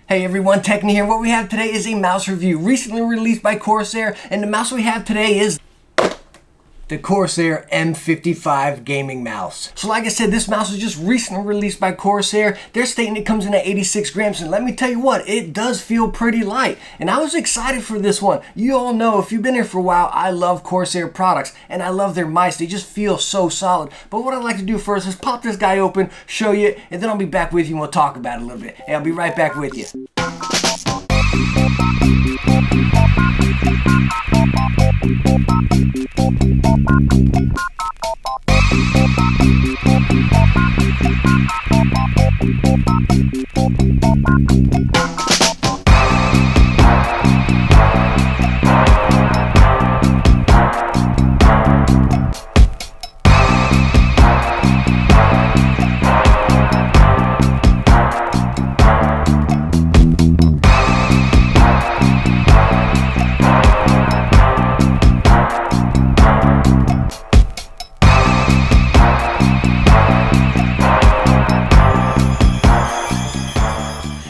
Hey everyone, Techne here. What we have today is a mouse review recently released by Corsair, and the mouse we have today is the Corsair M55 gaming mouse. So like I said, this mouse was just recently released by Corsair. They're stating it comes in at 86 grams, and let me tell you what, it does feel pretty light. And I was excited for this one. You all know, if you've been here for a while, I love Corsair products, and I love their mice. They just feel so solid. But what I'd like to do first is pop this guy open, show you, and then I'll be back with you and we'll talk about it a little bit. Hey, I'll be right back with you.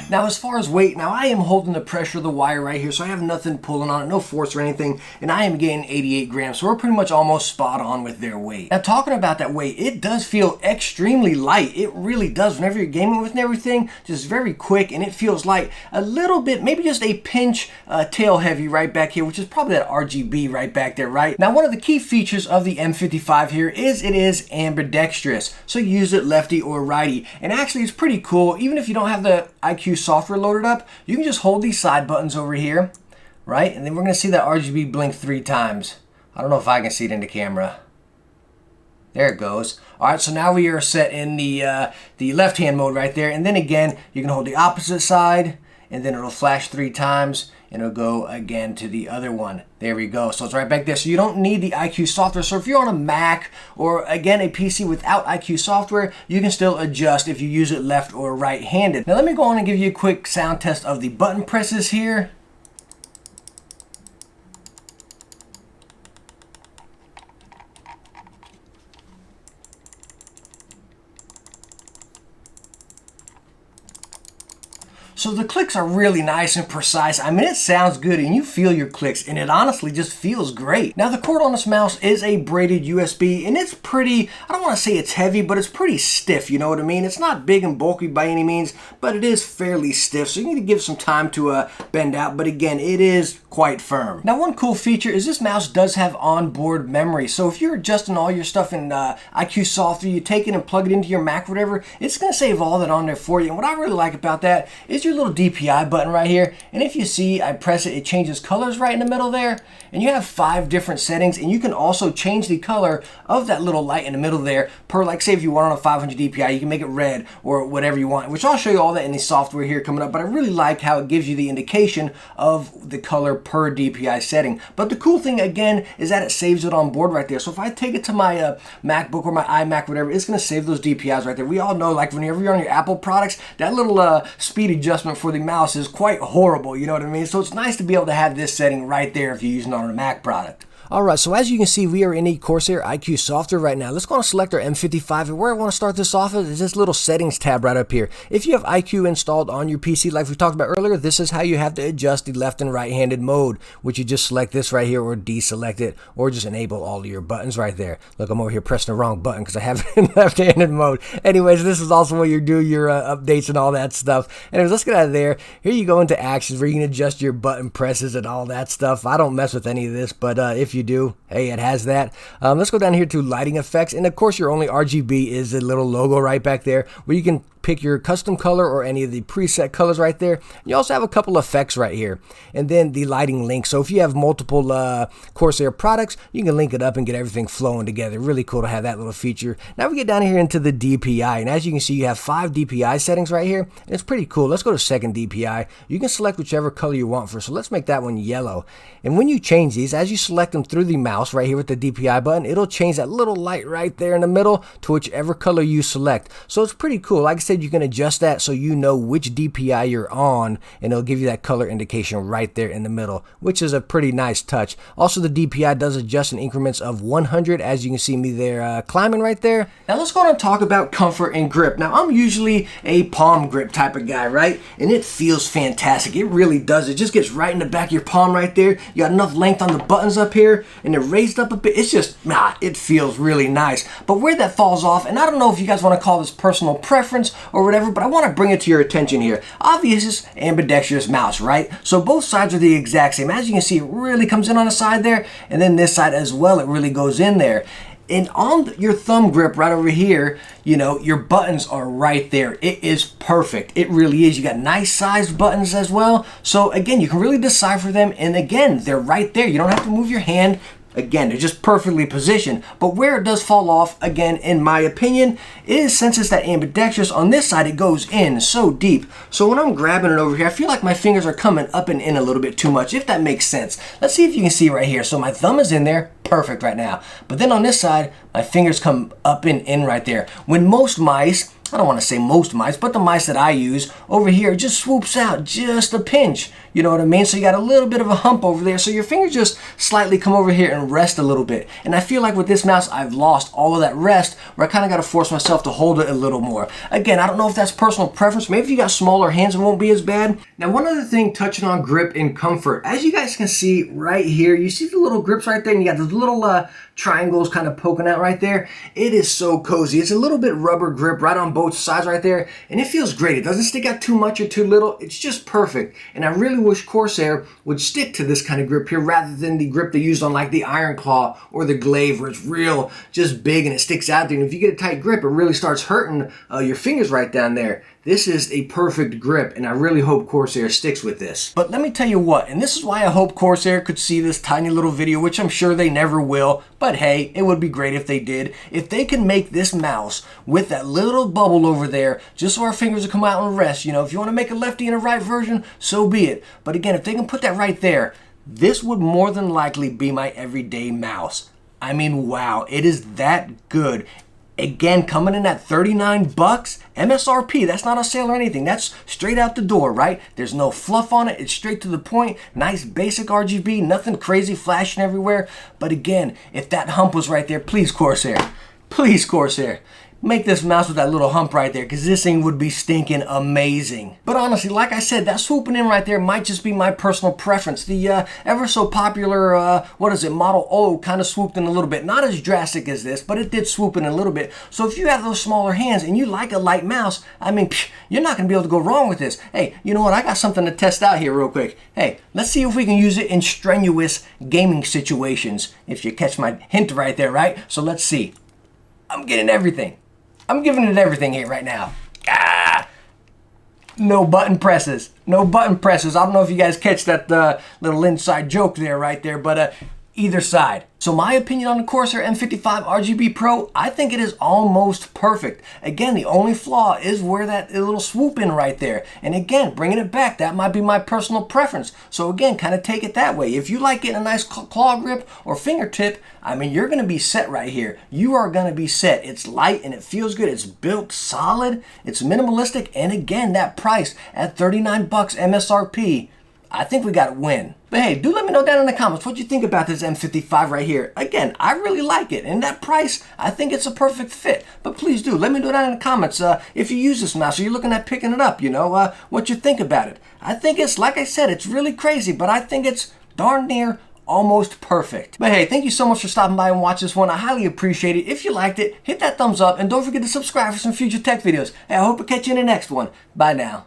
Now as far as weight, now I am holding the pressure of the wire right here, so I have nothing pulling on it, no force or anything, and I am getting 88 grams, so we're pretty much almost spot on with their weight. Now talking about that weight, it does feel extremely light. It really does. Whenever you're gaming with and everything, just very quick, and it feels like a little bit, maybe just a pinch tail heavy right back here, which is probably that RGB right back there, right? Now one of the key features of the M55 here is it is ambidextrous, so you use it lefty or righty, and actually it's pretty cool. Even if you don't have the IQ software loaded up, you can just hold these side buttons over here, right? And then we're going to see that RGB blink 3 times. I don't know if I can see it in the camera. There it goes. All right, so now we are set in the left-hand mode right there. And then again, you can hold the opposite side, and then it'll flash 3 times, and it'll go again to the other one. There we go. So it's right back there. So you don't need the IQ software. So if you're on a Mac or, again, a PC without IQ software, you can still adjust if you use it left or right-handed. Now let me go on and give you a quick sound test of the button presses here. So the clicks are really nice and precise. I mean, it sounds good and you feel your clicks, and it honestly just feels great. Now the cord on this mouse is a braided USB, and it's pretty, I don't want to say it's heavy, but it's pretty stiff, you know what I mean? It's not big and bulky by any means, but it is fairly stiff, so you need to give some time to bend out, but again, it is quite firm. Now one cool feature is this mouse does have onboard memory, so if you're adjusting all your stuff in IQ software, you take it and plug it into your Mac or whatever, it's going to save all that on there for you. And what I really like about that is your little DPI button right here, and if you see I press it, it changes colors right in the middle there, and you have 5 different settings, and you can also change the color of that little light in the middle there per, like, say if you want on a 500 DPI, you can make it red or whatever you want, which I'll show you all that in the software here coming up. But I really like how it gives you the indication of the color per DPI setting. But the cool thing again is that it saves it on board right there. So if I take it to my MacBook or my iMac, whatever, it's going to save those DPIs right there. We all know, like, whenever you're on your Apple products, that little speed adjustment for the mouse is quite horrible, you know what I mean? So it's nice to be able to have this setting right there if you're using it on a Mac product. Alright, so as you can see, we are in the Corsair IQ software right now. Let's go and select our M55, and where I want to start this off is this little settings tab right up here. If you have IQ installed on your PC, like we talked about earlier, this is how you have to adjust the left and right-handed mode, which you just select this right here or deselect it, or just enable all of your buttons right there. Look, I'm over here pressing the wrong button because I have it in left-handed mode. Anyways, this is also where you do your updates and all that stuff. Anyways, let's get out of there. Here you go into actions where you can adjust your button presses and all that stuff. I don't mess with any of this, but if you do, hey, it has that. Let's go down here to lighting effects, and of course your only RGB is the little logo right back there where you can pick your custom color or any of the preset colors right there. You also have a couple effects right here, and then the lighting link. So if you have multiple Corsair products, you can link it up and get everything flowing together. Really cool to have that little feature. Now we get down here into the DPI, and as you can see, you have 5 DPI settings right here, and it's pretty cool. Let's go to second DPI. You can select whichever color you want for, so let's make that one yellow. And when you change these, as you select them through the mouse right here with the DPI button, it'll change that little light right there in the middle to whichever color you select. So it's pretty cool. Like I said, said, you can adjust that so you know which DPI you're on, and it'll give you that color indication right there in the middle, which is a pretty nice touch. Also, the DPI does adjust in increments of 100, as you can see me there climbing right there. Now let's go on and talk about comfort and grip. Now I'm usually a palm grip type of guy, right? And it feels fantastic. It really does. It just gets right in the back of your palm right there. You got enough length on the buttons up here, and they're raised up a bit. It's just, it feels really nice. But where that falls off, and I don't know if you guys want to call this personal preference or whatever, but I want to bring it to your attention here. Obviously, it's ambidextrous mouse, right? So both sides are the exact same. As you can see, it really comes in on the side there, and then this side as well, it really goes in there. And on your thumb grip right over here, you know, your buttons are right there. It is perfect. It really is. You got nice sized buttons as well. So again, you can really decipher them. And again, they're right there. You don't have to move your hand. Again, they're just perfectly positioned. But where it does fall off, again, in my opinion, is since it's that ambidextrous, on this side, it goes in so deep. So when I'm grabbing it over here, I feel like my fingers are coming up and in a little bit too much, if that makes sense. Let's see if you can see right here. So my thumb is in there, perfect right now. But then on this side, my fingers come up and in right there. When most mice, I don't want to say most mice, but the mice that I use over here just swoops out just a pinch. You know what I mean? So you got a little bit of a hump over there. So your fingers just slightly come over here and rest a little bit. And I feel like with this mouse, I've lost all of that rest where I kind of got to force myself to hold it a little more. Again, I don't know if that's personal preference. Maybe if you got smaller hands, it won't be as bad. Now, one other thing touching on grip and comfort. As you guys can see right here, you see the little grips right there, and you got those little triangles kind of poking out right there. It is so cozy. It's a little bit rubber grip right on both sides right there, and it feels great. It doesn't stick out too much or too little. It's just perfect. And I really wish Corsair would stick to this kind of grip here rather than the grip they used on like the Iron Claw or the Glaive, where it's real just big and it sticks out there. And if you get a tight grip, it really starts hurting your fingers right down there. This is a perfect grip, and I really hope Corsair sticks with this. But let me tell you what, and this is why I hope Corsair could see this tiny little video, which I'm sure they never will, but hey, it would be great if they did. If they can make this mouse with that little bubble over there, just so our fingers will come out and rest, you know, if you want to make a lefty and a right version, so be it. But again, if they can put that right there, this would more than likely be my everyday mouse. I mean, wow, it is that good. Again, coming in at 39 bucks, MSRP, that's not a sale or anything. That's straight out the door, right? There's no fluff on it. It's straight to the point. Nice basic RGB, nothing crazy flashing everywhere. But again, if that hump was right there, please Corsair, make this mouse with that little hump right there, because this thing would be stinking amazing. But honestly, like I said, that swooping in right there might just be my personal preference. The ever so popular, Model O kind of swooped in a little bit. Not as drastic as this, but it did swoop in a little bit. So if you have those smaller hands and you like a light mouse, I mean, you're not going to be able to go wrong with this. Hey, you know what? I got something to test out here real quick. Hey, let's see if we can use it in strenuous gaming situations, if you catch my hint right there, right? So let's see. I'm getting everything. I'm giving it everything here right now. No button presses. No button presses. I don't know if you guys catch that little inside joke there right there, but either side. So my opinion on the Corsair M55 RGB Pro, I think it is almost perfect. Again, the only flaw is where that little swoop in right there. And again, bringing it back, that might be my personal preference. So again, kind of take it that way. If you like getting a nice claw grip or fingertip, I mean, you're going to be set right here. You are going to be set. It's light and it feels good. It's built solid. It's minimalistic. And again, that price at 39 bucks MSRP, I think we got to win. But hey, do let me know down in the comments what you think about this M55 right here. Again, I really like it. And that price, I think it's a perfect fit. But please do, let me know down in the comments if you use this mouse or you're looking at picking it up, you know, what you think about it. I think it's, like I said, it's really crazy, but I think it's darn near almost perfect. But hey, thank you so much for stopping by and watching this one. I highly appreciate it. If you liked it, hit that thumbs up and don't forget to subscribe for some future tech videos. Hey, I hope to catch you in the next one. Bye now.